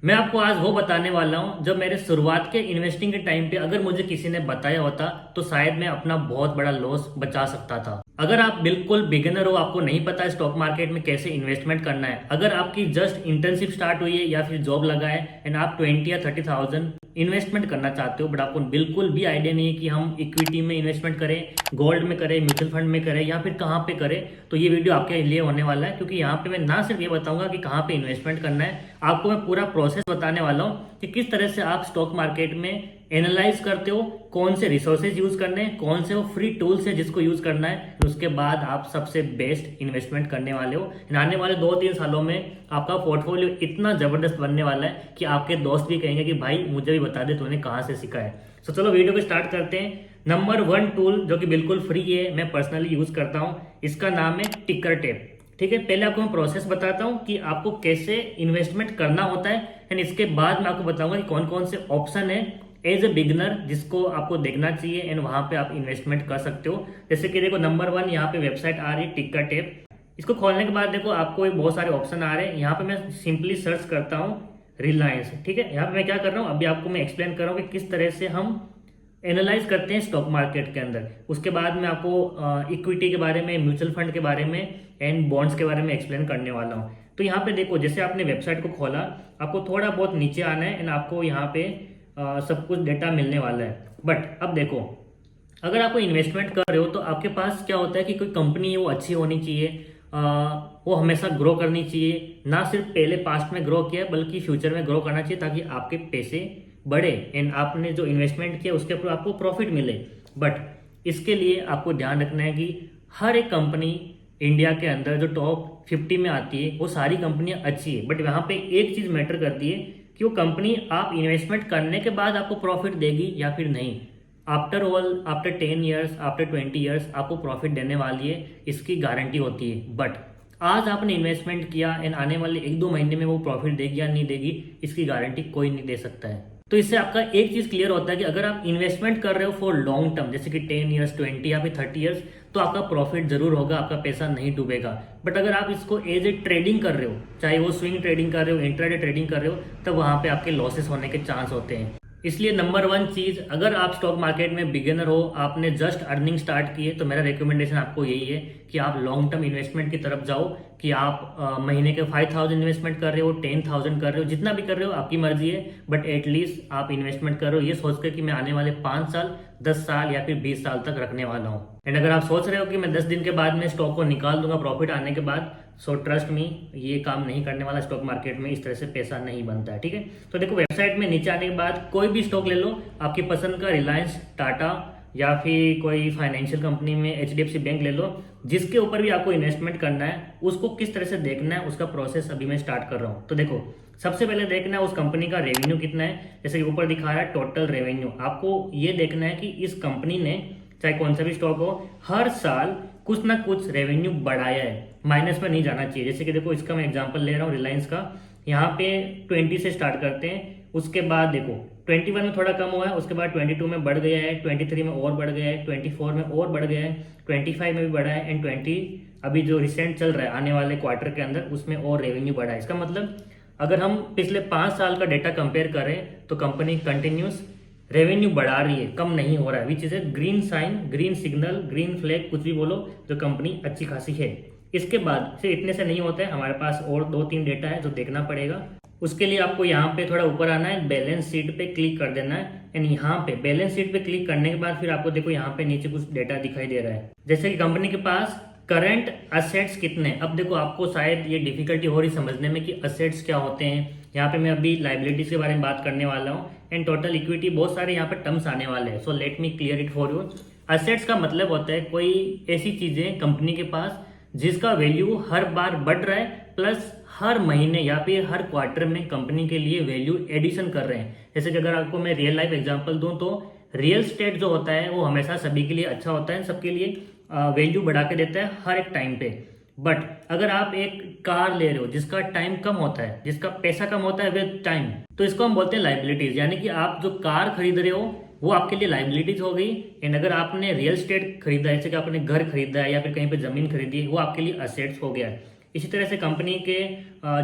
मैं आपको आज वो बताने वाला हूँ जब मेरे शुरुआत के इन्वेस्टिंग के टाइम पे अगर मुझे किसी ने बताया होता तो शायद मैं अपना बहुत बड़ा लॉस बचा सकता था। अगर आप बिल्कुल बिगिनर हो, आपको नहीं पता स्टॉक मार्केट में कैसे इन्वेस्टमेंट करना है, अगर आपकी जस्ट इंटर्नशिप स्टार्ट हुई है या फिर जॉब लगा है एंड आप 20 या 30,000 इन्वेस्टमेंट करना चाहते हो, बट आपको बिल्कुल भी आइडिया नहीं है कि हम इक्विटी में इन्वेस्टमेंट करें, गोल्ड में करें, म्यूचुअल फंड में करें या फिर कहाँ पे करें, तो ये वीडियो आपके लिए होने वाला है। क्योंकि यहाँ पे मैं ना सिर्फ ये बताऊंगा कि कहाँ पे इन्वेस्टमेंट करना है, आपको मैं पूरा प्रोसेस बताने वाला हूँ कि किस तरह से आप स्टॉक मार्केट में एनालाइज करते हो, कौन से रिसोर्सेज यूज करने हैं, कौन से वो फ्री टूल्स है जिसको यूज करना है, उसके बाद आप सबसे बेस्ट इन्वेस्टमेंट करने वाले हो। आने वाले 2-3 सालों में आपका पोर्टफोलियो इतना जबरदस्त बनने वाला है कि आपके दोस्त भी कहेंगे कि भाई मुझे भी बता दे तूने कहाँ से सीखा है। तो चलो वीडियो को स्टार्ट करते हैं। नंबर 1 टूल जो कि बिल्कुल फ्री है, मैं पर्सनली यूज करता हूँ, इसका नाम है टिकर टेप। ठीक है, पहले आपको मैं प्रोसेस बताता हूँ कि आपको कैसे इन्वेस्टमेंट करना होता है एंड इसके बाद मैं आपको बताऊंगा कि कौन कौन से ऑप्शन है एज ए बिगनर जिसको आपको देखना चाहिए एंड वहां पे आप इन्वेस्टमेंट कर सकते हो। जैसे कि देखो, नंबर 1 यहाँ पे वेबसाइट आ रही है टिकर टेप। इसको खोलने के बाद देखो आपको बहुत सारे ऑप्शन आ रहे हैं। यहाँ पे मैं सिंपली सर्च करता हूँ रिलायंस। ठीक है, यहाँ पे मैं क्या कर रहा हूँ, अभी आपको मैं एक्सप्लेन कर रहा हूँ कि किस तरह से हम एनालाइज करते हैं स्टॉक मार्केट के अंदर। उसके बाद मैं आपको इक्विटी के बारे में, म्यूचुअल फंड के बारे में एंड बॉन्ड्स के बारे में एक्सप्लेन करने वाला हूँ। तो यहाँ पे देखो, जैसे आपने वेबसाइट को खोला, आपको थोड़ा बहुत नीचे आना है एंड आपको यहाँ पे सब कुछ डेटा मिलने वाला है। बट अब देखो, अगर आपको इन्वेस्टमेंट कर रहे हो तो आपके पास क्या होता है कि कोई कंपनी है वो अच्छी होनी चाहिए, वो हमेशा ग्रो करनी चाहिए, ना सिर्फ पहले पास्ट में ग्रो किया बल्कि फ्यूचर में ग्रो करना चाहिए ताकि आपके पैसे बढ़े एंड आपने जो इन्वेस्टमेंट किया उसके ऊपर आपको प्रॉफिट मिले। बट इसके लिए आपको ध्यान रखना है कि हर एक कंपनी इंडिया के अंदर जो टॉप 50 में आती है वो सारी कंपनियां अच्छी है, बट वहां पे एक चीज मैटर करती है कि वो कंपनी आप इन्वेस्टमेंट करने के बाद आपको प्रॉफिट देगी या फिर नहीं। After all, after 10 years, after 20 years आपको प्रॉफिट देने वाली है, इसकी गारंटी होती है। बट आज आपने इन्वेस्टमेंट किया एंड आने वाले 1-2 महीने में वो प्रॉफिट देगी या नहीं देगी, इसकी गारंटी कोई नहीं दे सकता है। तो इससे आपका एक चीज क्लियर होता है कि अगर आप इन्वेस्टमेंट कर रहे हो फॉर लॉन्ग टर्म, जैसे कि 10 ईयर्स, 20 या फिर 30 ईयर्स, तो आपका प्रॉफिट जरूर होगा, आपका पैसा नहीं डूबेगा। बट अगर आप इसको एज ए ट्रेडिंग कर रहे हो, चाहे वो स्विंग ट्रेडिंग कर रहे हो, इंट्राडे ट्रेडिंग कर रहे हो, तब वहां पे आपके लॉसेस होने के चांस होते हैं। इसलिए नंबर 1 चीज, अगर आप स्टॉक मार्केट में बिगिनर हो, आपने जस्ट अर्निंग स्टार्ट की है, तो मेरा रिकमेंडेशन आपको यही है कि आप लॉन्ग टर्म इन्वेस्टमेंट की तरफ जाओ। कि आप महीने के 5,000 इन्वेस्टमेंट कर रहे हो, 10,000 कर रहे हो, जितना भी कर रहे हो आपकी मर्जी है, बट एटलीस्ट आप इन्वेस्टमेंट कर रहे हो ये सोच कर कि मैं आने वाले 5 साल, 10 साल या फिर 20 साल तक रखने वाला हूँ। एंड अगर आप सोच रहे हो कि मैं 10 दिन के बाद में स्टॉक को निकाल दूंगा प्रॉफिट आने के बाद, सो ट्रस्ट मी, ये काम नहीं करने वाला। स्टॉक मार्केट में इस तरह से पैसा नहीं बनता है। ठीक है, तो देखो, वेबसाइट में नीचे आने के बाद कोई भी स्टॉक ले लो आपकी पसंद का, रिलायंस, टाटा या फिर कोई फाइनेंशियल कंपनी में HDFC बैंक ले लो, जिसके ऊपर भी आपको इन्वेस्टमेंट करना है, उसको किस तरह से देखना है उसका प्रोसेस अभी मैं स्टार्ट कर रहा हूँ। तो देखो, सबसे पहले देखना है उस कंपनी का रेवेन्यू कितना है। जैसे कि ऊपर दिखा रहा है टोटल रेवेन्यू, आपको ये देखना है कि इस कंपनी ने, चाहे कौन सा भी स्टॉक हो, हर साल कुछ ना कुछ रेवेन्यू बढ़ाया है, माइनस में नहीं जाना चाहिए। जैसे कि देखो, इसका मैं एग्जांपल ले रहा हूँ रिलायंस का। यहाँ पे 20 से स्टार्ट करते हैं, उसके बाद देखो 21 में थोड़ा कम हुआ है, उसके बाद 22 में बढ़ गया है, 23 में और बढ़ गया है, 24 में और बढ़ गया है, 25 में भी बढ़ा है एंड 20 अभी जो रिसेंट चल रहा है आने वाले क्वार्टर के अंदर, उसमें और रेवेन्यू बढ़ा है। इसका मतलब अगर हम पिछले 5 साल का डेटा कंपेयर करें तो कंपनी कंटिन्यूस रेवेन्यू बढ़ा रही है, कम नहीं हो रहा है। Which is a green sign, green signal, green flag, कुछ भी बोलो, जो कंपनी अच्छी खासी है। इसके बाद सिर्फ इतने से नहीं होता है, हमारे पास और 2-3 डेटा है जो देखना पड़ेगा। उसके लिए आपको यहाँ पे थोड़ा ऊपर आना है, बैलेंस शीट पे क्लिक कर देना है एंड यहाँ पे बैलेंस शीट पे क्लिक करने के बाद फिर आपको देखो यहाँ पे नीचे कुछ डेटा दिखाई दे रहा है। जैसे कि कंपनी के पास करंट असेट्स कितने। अब देखो, आपको शायद ये डिफिकल्टी हो रही समझने में कि असेट्स क्या होते हैं। यहाँ पे मैं अभी लाइबिलिटीज के बारे में बात करने वाला हूँ एंड टोटल इक्विटी, बहुत सारे यहाँ पे टर्म्स आने वाले हैं। So let me clear it for you. Assets का मतलब होता है कोई ऐसी चीजें कंपनी के पास जिसका वैल्यू हर बार बढ़ रहा है, प्लस हर महीने या फिर हर क्वार्टर में कंपनी के लिए वैल्यू एडिशन कर रहे हैं। जैसे कि अगर आपको मैं रियल लाइफ एग्जांपल दूं तो रियल स्टेट जो होता है वो हमेशा सभी के लिए अच्छा होता है, सबके लिए वैल्यू बढ़ा के देता है हर एक टाइम पे। बट अगर आप एक कार ले रहे हो जिसका टाइम कम होता है, जिसका पैसा कम होता है विद टाइम, तो इसको हम बोलते हैं लाइबिलिटीज। यानी कि आप जो कार खरीद रहे हो वो आपके लिए लाइबिलिटीज हो गई एंड अगर आपने रियल स्टेट खरीदा है, जैसे कि आपने घर खरीदा है या फिर कहीं पे जमीन खरीदी है, वो आपके लिए असेट्स हो गया है। इसी तरह से कंपनी के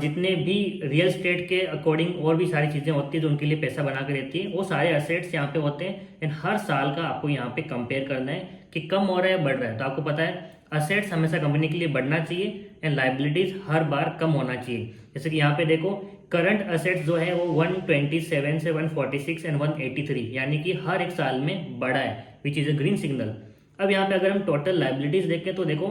जितने भी रियल एस्टेट के अकॉर्डिंग और भी सारी चीज़ें होती है जो उनके लिए पैसा बना के देती है, वो सारे असेट्स यहाँ पे होते हैं। एंड हर साल का आपको यहाँ पे कंपेयर करना है कि कम हो रहा है बढ़ रहा है। तो आपको पता है असेट्स हमेशा कंपनी के लिए बढ़ना चाहिए एंड लाइबिलिटीज हर बार कम होना चाहिए। जैसे कि यहाँ पे देखो करंट असेट्स जो है वो 127 से 146 एंड 183 यानी कि हर एक साल में बढ़ा है, which is a green signal. अब यहाँ पे अगर हम टोटल लाइबिलिटीज देखें तो देखो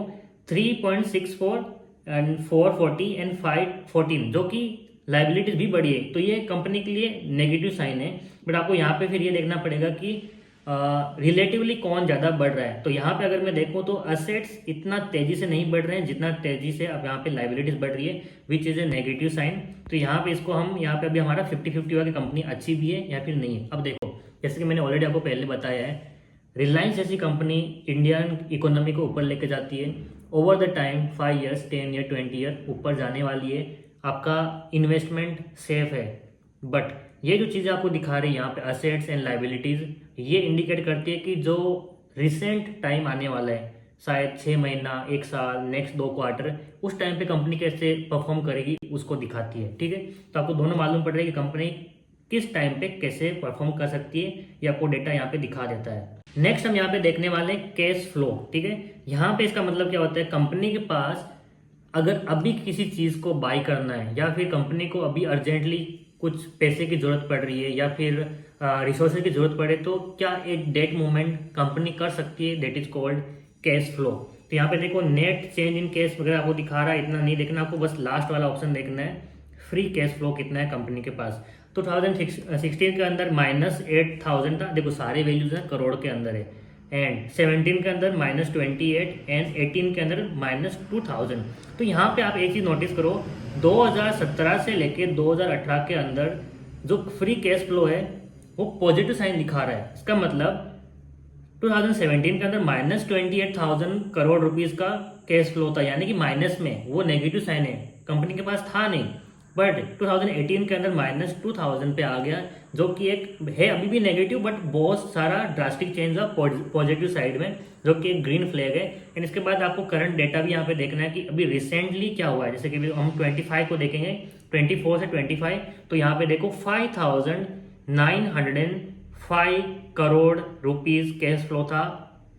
3.64 एंड 440 एंड 514 जो कि लाइबिलिटीज भी बढ़ी है, तो ये कंपनी के लिए नेगेटिव साइन है। बट आपको यहाँ पे फिर ये देखना पड़ेगा कि रिलेटिवली कौन ज़्यादा बढ़ रहा है। तो यहाँ पे अगर मैं देखूँ तो असेट्स इतना तेजी से नहीं बढ़ रहे हैं जितना तेजी से अब यहाँ पे लाइबिलिटीज बढ़ रही है, which is a negative sign. तो यहाँ पे इसको हम यहाँ पे अभी हमारा 50-50 हुआ कि कंपनी अच्छी भी है या फिर नहीं है। अब देखो जैसे कि मैंने ऑलरेडी आपको पहले बताया है, रिलायंस जैसी कंपनी इंडियन इकोनॉमी को ऊपर लेके जाती है। Over the time 5 years 10 year 20 year ऊपर जाने वाली है, आपका इन्वेस्टमेंट सेफ है। बट ये जो चीज़ें आपको दिखा रही है यहाँ पे असेट्स एंड लाइबिलिटीज, ये इंडिकेट करती है कि जो रिसेंट टाइम आने वाला है, शायद 6 महीना 1 साल नेक्स्ट 2 क्वार्टर, उस टाइम पे कंपनी कैसे परफॉर्म करेगी उसको दिखाती है। ठीक है, तो आपको दोनों मालूम पड़ रहा है कि कंपनी किस टाइम पे कैसे परफॉर्म कर सकती है, ये आपको डेटा यहाँ पे दिखा देता है। नेक्स्ट हम यहाँ पे देखने वाले कैश फ्लो। ठीक है, यहाँ पे इसका मतलब क्या होता है, कंपनी के पास अगर अभी किसी चीज को बाय करना है या फिर कंपनी को अभी अर्जेंटली कुछ पैसे की जरूरत पड़ रही है या फिर रिसोर्सेज की जरूरत पड़े, तो क्या एक डेट मूवमेंट कंपनी कर सकती है, that is called cash flow. तो यहाँ पे देखो नेट चेंज इन कैश वगैरह आपको दिखा रहा है, इतना नहीं देखना आपको, बस लास्ट वाला ऑप्शन देखना है, फ्री कैश फ्लो कितना है कंपनी के पास। 2016 के अंदर -8,000 था, देखो सारे वैल्यूज हैं करोड़ के अंदर है। एंड 17 के अंदर -28 एंड 18 के अंदर -2,000। तो यहाँ पे आप एक चीज नोटिस करो, 2017 से लेके 2018 के अंदर जो फ्री कैश फ्लो है वो पॉजिटिव साइन दिखा रहा है। इसका मतलब 2017 के अंदर -28,000 करोड़ रुपीस का कैश फ्लो था, यानी कि माइनस में, वो नेगेटिव साइन है, कंपनी के पास था नहीं। बट 2018 के अंदर -2,000 पे आ गया, जो कि एक है अभी भी नेगेटिव बट बहुत सारा ड्रास्टिक चेंज हुआ पॉजिटिव साइड में, जो कि एक ग्रीन फ्लैग है। एंड इसके बाद आपको करंट डेटा भी यहाँ पे देखना है कि अभी रिसेंटली क्या हुआ है। जैसे कि हम 25 को देखेंगे, 24 से 25, तो यहाँ पे देखो 5,905 करोड़ रुपीज कैश फ्लो था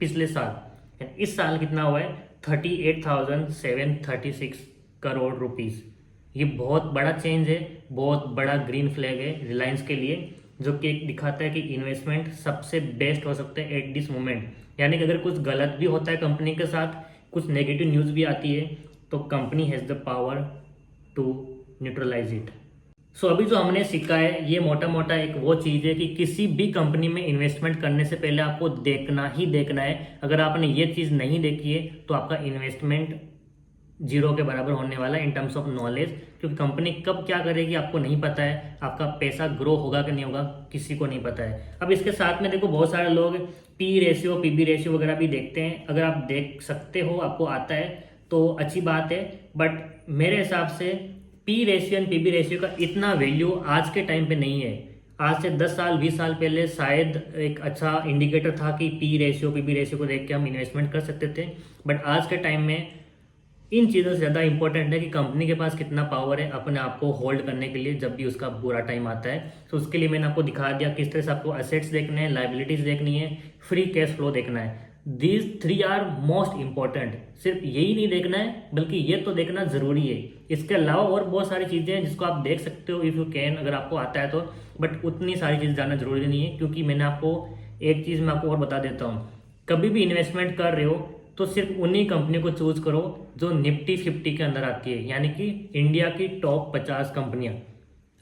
पिछले साल। इस साल कितना हुआ है, 38,736 करोड़ रुपीज। ये बहुत बड़ा चेंज है, बहुत बड़ा ग्रीन फ्लैग है रिलायंस के लिए, जो कि एक दिखाता है कि इन्वेस्टमेंट सबसे बेस्ट हो सकता है एट दिस मोमेंट। यानी कि अगर कुछ गलत भी होता है कंपनी के साथ, कुछ नेगेटिव न्यूज़ भी आती है, तो company has the power to neutralize it. So अभी जो हमने सीखा है, ये मोटा मोटा एक वो चीज़ है कि किसी भी कंपनी में इन्वेस्टमेंट करने से पहले आपको देखना ही देखना है। अगर आपने ये चीज़ नहीं देखी है तो आपका इन्वेस्टमेंट जीरो के बराबर होने वाला है इन टर्म्स ऑफ नॉलेज, क्योंकि कंपनी कब क्या करेगी आपको नहीं पता है, आपका पैसा ग्रो होगा कि नहीं होगा किसी को नहीं पता है। अब इसके साथ में देखो बहुत सारे लोग पी रेशियो पीबी रेशियो वगैरह भी देखते हैं, अगर आप देख सकते हो, आपको आता है तो अच्छी बात है। बट मेरे हिसाब से P ratio and PB ratio का इतना वैल्यू आज के टाइम पे नहीं है। आज से 10 साल 20 साल पहले शायद एक अच्छा इंडिकेटर था कि पी रेशियो पीबी रेशियो को देख के हम इन्वेस्टमेंट कर सकते थे, बट आज के टाइम में इन चीज़ों से ज़्यादा इंपॉर्टेंट है कि कंपनी के पास कितना पावर है अपने आप को होल्ड करने के लिए जब भी उसका बुरा टाइम आता है। तो उसके लिए मैंने आपको दिखा दिया किस तरह से आपको असेट्स देखने हैं, लाइबिलिटीज देखनी है, फ्री कैश फ्लो देखना है। These 3 are most important. सिर्फ यही नहीं देखना है बल्कि ये तो देखना जरूरी है। इसके अलावा और बहुत सारी चीज़ें हैं जिसको आप देख सकते हो इफ़ यू कैन, अगर आपको आता है तो, बट उतनी सारी चीज़ जानना जरूरी नहीं है। क्योंकि मैंने आपको एक चीज़ मैं आपको और बता देता हूँ, कभी भी इन्वेस्टमेंट कर रहे हो तो सिर्फ उन्हीं कंपनी को चूज करो जो निफ्टी 50 के अंदर आती है, यानी कि इंडिया की टॉप 50 कंपनियां।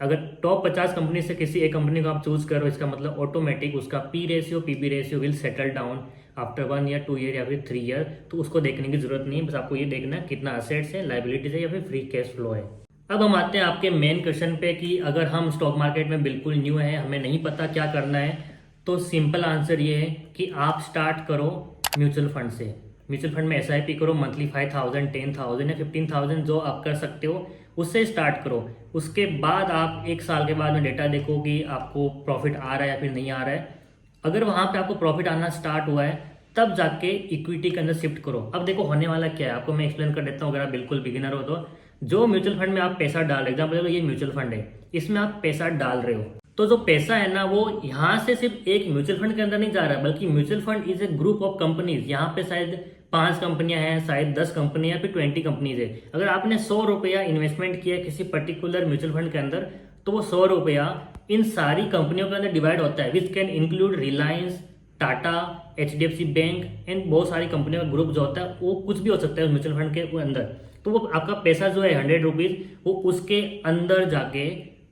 अगर टॉप 50 कंपनी से किसी एक कंपनी को आप चूज करो, इसका मतलब ऑटोमेटिक उसका P ratio PB ratio will settle down after 1 year 2 year या फिर 3 ईयर। तो उसको देखने की जरूरत नहीं है, बस आपको ये देखना है कितना असेट्स है, लाइबिलिटीज है या फिर फ्री कैश फ्लो है। अब हम आते हैं आपके मेन क्वेश्चन पे कि अगर हम स्टॉक मार्केट में बिल्कुल न्यू है, हमें नहीं पता क्या करना है, तो सिंपल आंसर ये है कि आप स्टार्ट करो म्यूचुअल फंड से। म्यूचुअल फंड में एसआईपी करो, मंथली 5,000 10,000 या 15,000 जो आप कर सकते हो उससे स्टार्ट करो। उसके बाद आप 1 साल के बाद में डेटा देखो कि आपको प्रॉफिट आ रहा है या फिर नहीं आ रहा है। अगर वहां पे आपको प्रॉफिट आना स्टार्ट हुआ है तब जाके इक्विटी के अंदर शिफ्ट करो। अब देखो होने वाला क्या है, आपको मैं एक्सप्लेन कर देता हूँ। अगर आप बिल्कुल बिगिनर हो तो जो म्यूचुअल फंड में आप पैसा डाल रहे, एग्जाम्पल ये म्यूचुअल फंड है, इसमें आप पैसा डाल रहे हो, तो जो पैसा है ना वो यहाँ से सिर्फ एक म्यूचुअल फंड के अंदर नहीं जा रहा है, बल्कि mutual fund is a group of companies. यहाँ पे शायद 5 कंपनियां हैं, शायद 10 कंपनियां या फिर 20 कंपनीज है। अगर आपने 100 रुपया इन्वेस्टमेंट किया किसी पर्टिकुलर म्यूचुअल फंड के अंदर, तो वो 100 रुपया इन सारी कंपनियों के अंदर डिवाइड होता है, which can include Reliance, Tata, HDFC bank and बहुत सारी कंपनियों का ग्रुप जो होता है, वो कुछ भी हो सकता है म्यूचुअल फंड के अंदर। तो वो आपका पैसा जो है 100 रुपीज, वो उसके अंदर जाके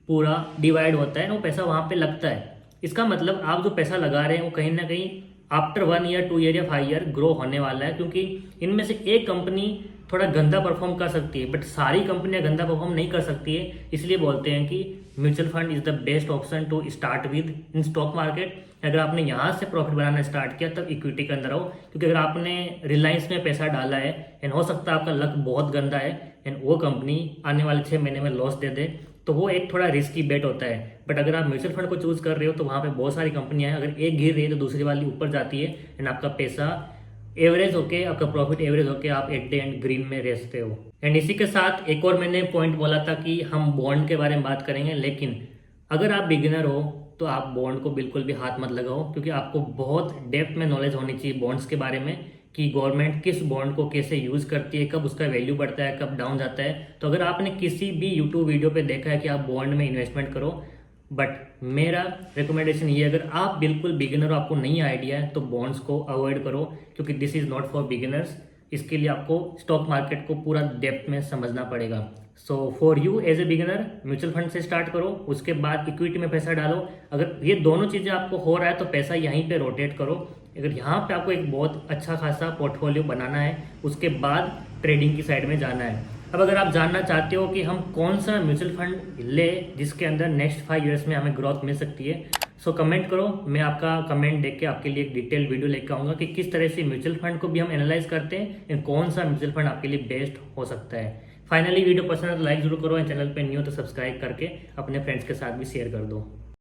पूरा डिवाइड होता है, वो पैसा वहां पे लगता है। इसका मतलब आप जो पैसा लगा रहे हैं वो कहीं ना कहीं आफ्टर 1 ईयर, 2 ईयर या 5 ईयर ग्रो होने वाला है, क्योंकि इनमें से एक कंपनी थोड़ा गंदा परफॉर्म कर सकती है, बट सारी कंपनियां गंदा परफॉर्म नहीं कर सकती है। इसलिए बोलते हैं कि mutual fund is the best option to start with in stock market. अगर आपने यहाँ से प्रॉफिट बनाना स्टार्ट किया तब इक्विटी के अंदर आओ, क्योंकि अगर आपने रिलायंस में पैसा डाला है एंड हो सकता है आपका लक बहुत गंदा है एंड वो कंपनी आने वाले 6 महीने में लॉस दे दे, तो वो एक थोड़ा रिस्की बेट होता है। बट अगर आप म्यूचुअल फंड को चूज कर रहे हो तो वहाँ पे बहुत सारी कंपनियां हैं, अगर एक गिर रही है तो दूसरी वाली ऊपर जाती है एंड आपका पैसा एवरेज होके, आपका प्रॉफिट एवरेज होके आप एट द एंड ग्रीन में रहते हो। एंड इसी के साथ एक और मैंने पॉइंट बोला था कि हम बॉन्ड के बारे में बात करेंगे, लेकिन अगर आप बिगिनर हो तो आप बॉन्ड को बिल्कुल भी हाथ मत लगाओ, क्योंकि आपको बहुत डेप्थ में नॉलेज होनी चाहिए बॉन्ड्स के बारे में कि गवर्नमेंट किस बॉन्ड को कैसे यूज करती है, कब उसका वैल्यू बढ़ता है, कब डाउन जाता है। तो अगर आपने किसी भी यूट्यूब वीडियो पे देखा है कि आप बॉन्ड में इन्वेस्टमेंट करो, बट मेरा रिकमेंडेशन ये है, अगर आप बिल्कुल बिगिनर हो, आपको नहीं आइडिया है, तो बॉन्ड्स को अवॉइड करो, क्योंकि this is not for beginners. इसके लिए आपको स्टॉक मार्केट को पूरा डेप्थ में समझना पड़ेगा। So for you as a beginner, mutual fund से स्टार्ट करो, उसके बाद इक्विटी में पैसा डालो। अगर ये दोनों चीजें आपको हो रहा है तो पैसा यहीं पे रोटेट करो। अगर यहाँ पे आपको एक बहुत अच्छा खासा पोर्टफोलियो बनाना है, उसके बाद ट्रेडिंग की साइड में जाना है। अब अगर आप जानना चाहते हो कि हम कौन सा म्यूचुअल फंड ले जिसके अंदर नेक्स्ट 5 ईयर्स में हमें ग्रोथ मिल सकती है, सो कमेंट करो। मैं आपका कमेंट देख के आपके लिए एक डिटेल वीडियो लेकर आऊंगा कि किस तरह से म्यूचुअल फंड को भी हम एनालाइज करते हैं एंड कौन सा म्यूचुअल फंड आपके लिए बेस्ट हो सकता है। फाइनली वीडियो पसंद है तो लाइक जरूर करो एंड चैनल पे न्यू तो सब्सक्राइब करके अपने फ्रेंड्स के साथ भी शेयर कर दो।